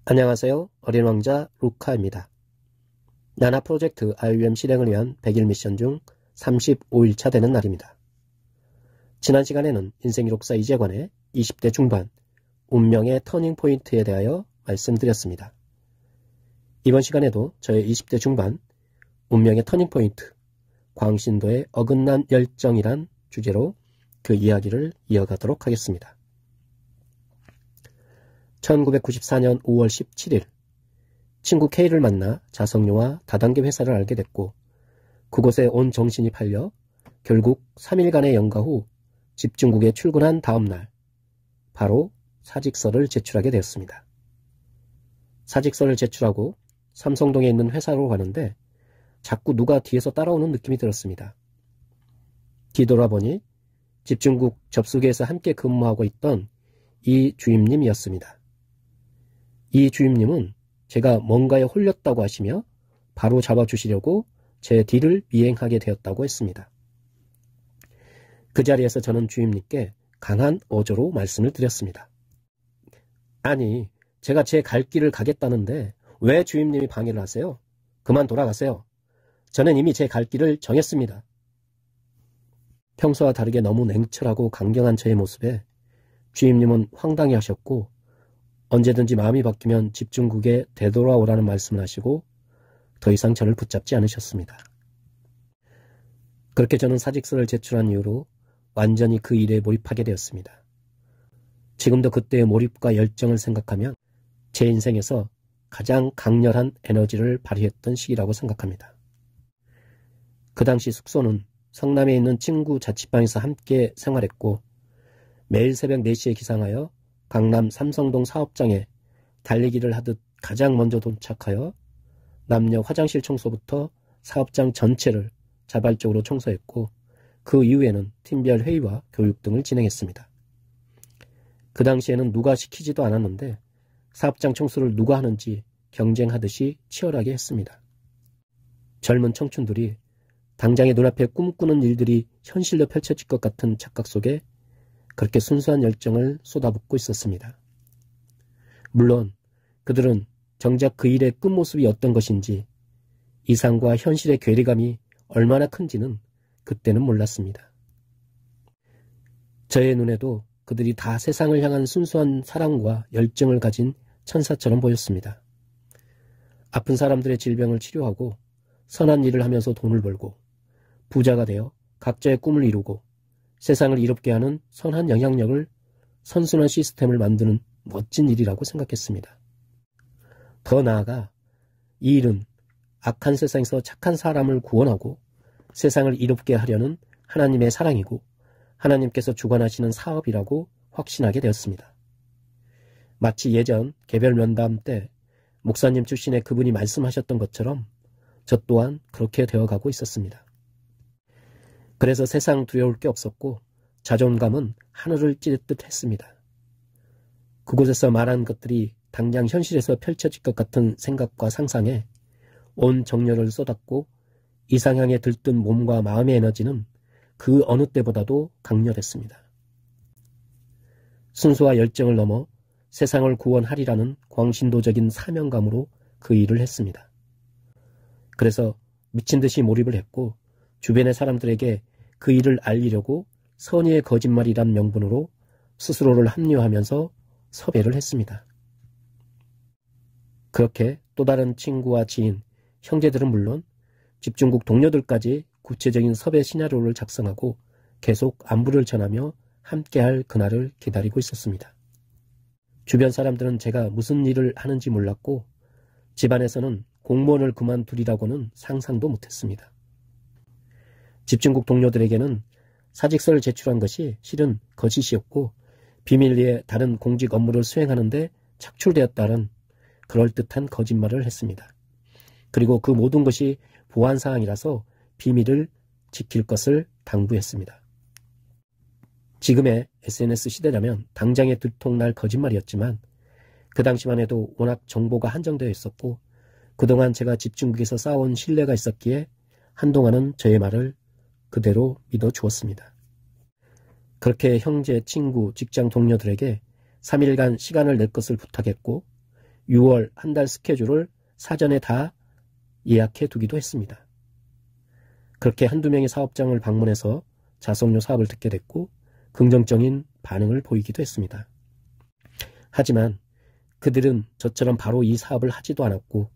안녕하세요. 어린 왕자 루카입니다. 나나 프로젝트 IUM 실행을 위한 100일 미션 중 35일차 되는 날입니다. 지난 시간에는 인생기록사 이재관의 20대 중반 운명의 터닝포인트에 대하여 말씀드렸습니다. 이번 시간에도 저의 20대 중반 운명의 터닝포인트 광신도의 어긋난 열정이란 주제로 그 이야기를 이어가도록 하겠습니다. 1994년 5월 17일 친구 K를 만나 자석류와 다단계 회사를 알게 됐고 그곳에 온 정신이 팔려 결국 3일간의 연가 후 집중국에 출근한 다음날 바로 사직서를 제출하게 되었습니다. 사직서를 제출하고 삼성동에 있는 회사로 가는데 자꾸 누가 뒤에서 따라오는 느낌이 들었습니다. 뒤돌아보니 집중국 접수기에서 함께 근무하고 있던 이 주임님이었습니다. 이 주임님은 제가 뭔가에 홀렸다고 하시며 바로 잡아주시려고 제 뒤를 미행하게 되었다고 했습니다. 그 자리에서 저는 주임님께 강한 어조로 말씀을 드렸습니다. 아니, 제가 제 갈 길을 가겠다는데 왜 주임님이 방해를 하세요? 그만 돌아가세요. 저는 이미 제 갈 길을 정했습니다. 평소와 다르게 너무 냉철하고 강경한 저의 모습에 주임님은 황당해하셨고 언제든지 마음이 바뀌면 집중국에 되돌아오라는 말씀을 하시고 더 이상 저를 붙잡지 않으셨습니다. 그렇게 저는 사직서를 제출한 이후로 완전히 그 일에 몰입하게 되었습니다. 지금도 그때의 몰입과 열정을 생각하면 제 인생에서 가장 강렬한 에너지를 발휘했던 시기라고 생각합니다. 그 당시 숙소는 성남에 있는 친구 자취방에서 함께 생활했고 매일 새벽 4시에 기상하여 강남 삼성동 사업장에 달리기를 하듯 가장 먼저 도착하여 남녀 화장실 청소부터 사업장 전체를 자발적으로 청소했고 그 이후에는 팀별 회의와 교육 등을 진행했습니다. 그 당시에는 누가 시키지도 않았는데 사업장 청소를 누가 하는지 경쟁하듯이 치열하게 했습니다. 젊은 청춘들이 당장의 눈앞에 꿈꾸는 일들이 현실로 펼쳐질 것 같은 착각 속에 그렇게 순수한 열정을 쏟아붓고 있었습니다. 물론 그들은 정작 그 일의 끝모습이 어떤 것인지 이상과 현실의 괴리감이 얼마나 큰지는 그때는 몰랐습니다. 저의 눈에도 그들이 다 세상을 향한 순수한 사랑과 열정을 가진 천사처럼 보였습니다. 아픈 사람들의 질병을 치료하고 선한 일을 하면서 돈을 벌고 부자가 되어 각자의 꿈을 이루고 세상을 이롭게 하는 선한 영향력을 선순환 시스템을 만드는 멋진 일이라고 생각했습니다. 더 나아가 이 일은 악한 세상에서 착한 사람을 구원하고 세상을 이롭게 하려는 하나님의 사랑이고 하나님께서 주관하시는 사업이라고 확신하게 되었습니다. 마치 예전 개별 면담 때 목사님 출신의 그분이 말씀하셨던 것처럼 저 또한 그렇게 되어가고 있었습니다. 그래서 세상 두려울 게 없었고 자존감은 하늘을 찌르듯 했습니다. 그곳에서 말한 것들이 당장 현실에서 펼쳐질 것 같은 생각과 상상에 온 정열을 쏟았고 이상향에 들뜬 몸과 마음의 에너지는 그 어느 때보다도 강렬했습니다. 순수와 열정을 넘어 세상을 구원하리라는 광신도적인 사명감으로 그 일을 했습니다. 그래서 미친 듯이 몰입을 했고 주변의 사람들에게 그 일을 알리려고 선의의 거짓말이란 명분으로 스스로를 합리화하면서 섭외를 했습니다. 그렇게 또 다른 친구와 지인, 형제들은 물론 집중국 동료들까지 구체적인 섭외 시나리오를 작성하고 계속 안부를 전하며 함께할 그날을 기다리고 있었습니다. 주변 사람들은 제가 무슨 일을 하는지 몰랐고 집안에서는 공무원을 그만두리라고는 상상도 못했습니다. 집중국 동료들에게는 사직서를 제출한 것이 실은 거짓이었고 비밀리에 다른 공직 업무를 수행하는데 착출되었다는 그럴듯한 거짓말을 했습니다. 그리고 그 모든 것이 보안사항이라서 비밀을 지킬 것을 당부했습니다. 지금의 SNS 시대라면 당장에 들통날 거짓말이었지만 그 당시만 해도 워낙 정보가 한정되어 있었고 그동안 제가 집중국에서 쌓아온 신뢰가 있었기에 한동안은 저의 말을 그대로 믿어주었습니다. 그렇게 형제, 친구, 직장 동료들에게 3일간 시간을 낼 것을 부탁했고 6월 한 달 스케줄을 사전에 다 예약해 두기도 했습니다. 그렇게 한두 명의 사업장을 방문해서 자석료 사업을 듣게 됐고 긍정적인 반응을 보이기도 했습니다. 하지만 그들은 저처럼 바로 이 사업을 하지도 않았고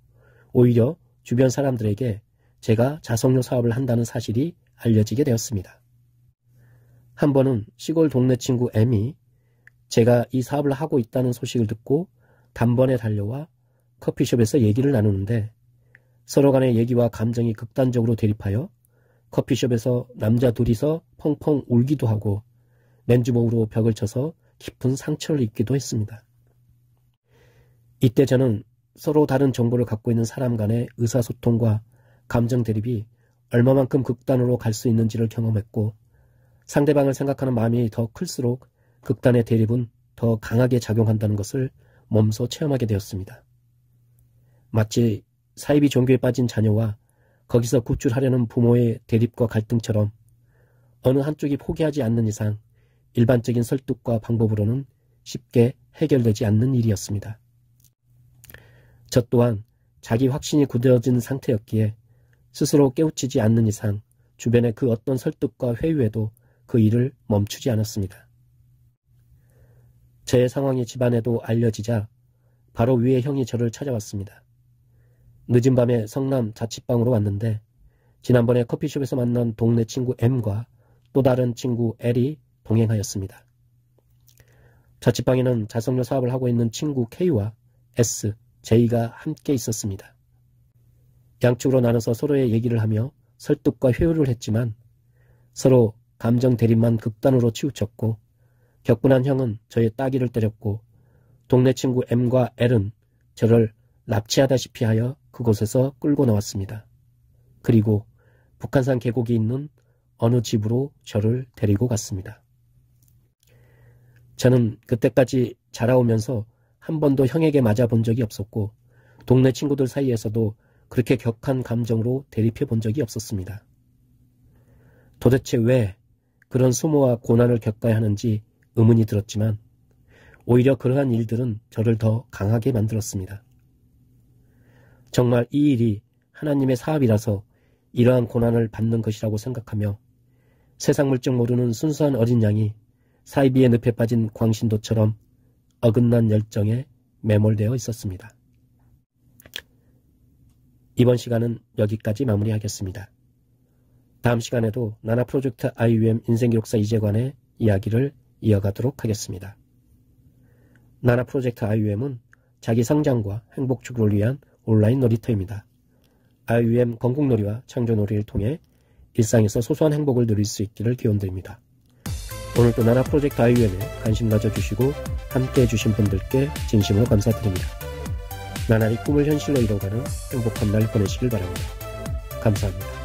오히려 주변 사람들에게 제가 자석료 사업을 한다는 사실이 알려지게 되었습니다. 한 번은 시골 동네 친구 M이 제가 이 사업을 하고 있다는 소식을 듣고 단번에 달려와 커피숍에서 얘기를 나누는데 서로 간의 얘기와 감정이 극단적으로 대립하여 커피숍에서 남자 둘이서 펑펑 울기도 하고 맨주먹으로 벽을 쳐서 깊은 상처를 입기도 했습니다. 이때 저는 서로 다른 정보를 갖고 있는 사람 간의 의사소통과 감정 대립이 얼마만큼 극단으로 갈 수 있는지를 경험했고 상대방을 생각하는 마음이 더 클수록 극단의 대립은 더 강하게 작용한다는 것을 몸소 체험하게 되었습니다. 마치 사이비 종교에 빠진 자녀와 거기서 구출하려는 부모의 대립과 갈등처럼 어느 한쪽이 포기하지 않는 이상 일반적인 설득과 방법으로는 쉽게 해결되지 않는 일이었습니다. 저 또한 자기 확신이 굳어진 상태였기에 스스로 깨우치지 않는 이상 주변의 그 어떤 설득과 회유에도 그 일을 멈추지 않았습니다. 제 상황이 집안에도 알려지자 바로 위에 형이 저를 찾아왔습니다. 늦은 밤에 성남 자취방으로 왔는데 지난번에 커피숍에서 만난 동네 친구 M과 또 다른 친구 L이 동행하였습니다. 자취방에는 자석료 사업을 하고 있는 친구 K와 S, J가 함께 있었습니다. 양측으로 나눠서 서로의 얘기를 하며 설득과 회유를 했지만 서로 감정 대립만 극단으로 치우쳤고 격분한 형은 저의 따귀를 때렸고 동네 친구 M과 L은 저를 납치하다시피 하여 그곳에서 끌고 나왔습니다. 그리고 북한산 계곡이 있는 어느 집으로 저를 데리고 갔습니다. 저는 그때까지 자라오면서 한 번도 형에게 맞아본 적이 없었고 동네 친구들 사이에서도 그렇게 격한 감정으로 대립해 본 적이 없었습니다. 도대체 왜 그런 수모와 고난을 겪어야 하는지 의문이 들었지만 오히려 그러한 일들은 저를 더 강하게 만들었습니다. 정말 이 일이 하나님의 사업이라서 이러한 고난을 받는 것이라고 생각하며 세상 물정 모르는 순수한 어린 양이 사이비의 늪에 빠진 광신도처럼 어긋난 열정에 매몰되어 있었습니다. 이번 시간은 여기까지 마무리하겠습니다. 다음 시간에도 나나 프로젝트 IUM 인생기록사 2제관의 이야기를 이어가도록 하겠습니다. 나나 프로젝트 IUM은 자기 성장과 행복 추구를 위한 온라인 놀이터입니다. IUM 건국놀이와 창조놀이를 통해 일상에서 소소한 행복을 누릴 수 있기를 기원드립니다. 오늘도 나나 프로젝트 IUM에 관심 가져주시고 함께해 주신 분들께 진심으로 감사드립니다. 나날이 꿈을 현실로 이뤄가는 행복한 날 보내시길 바랍니다. 감사합니다.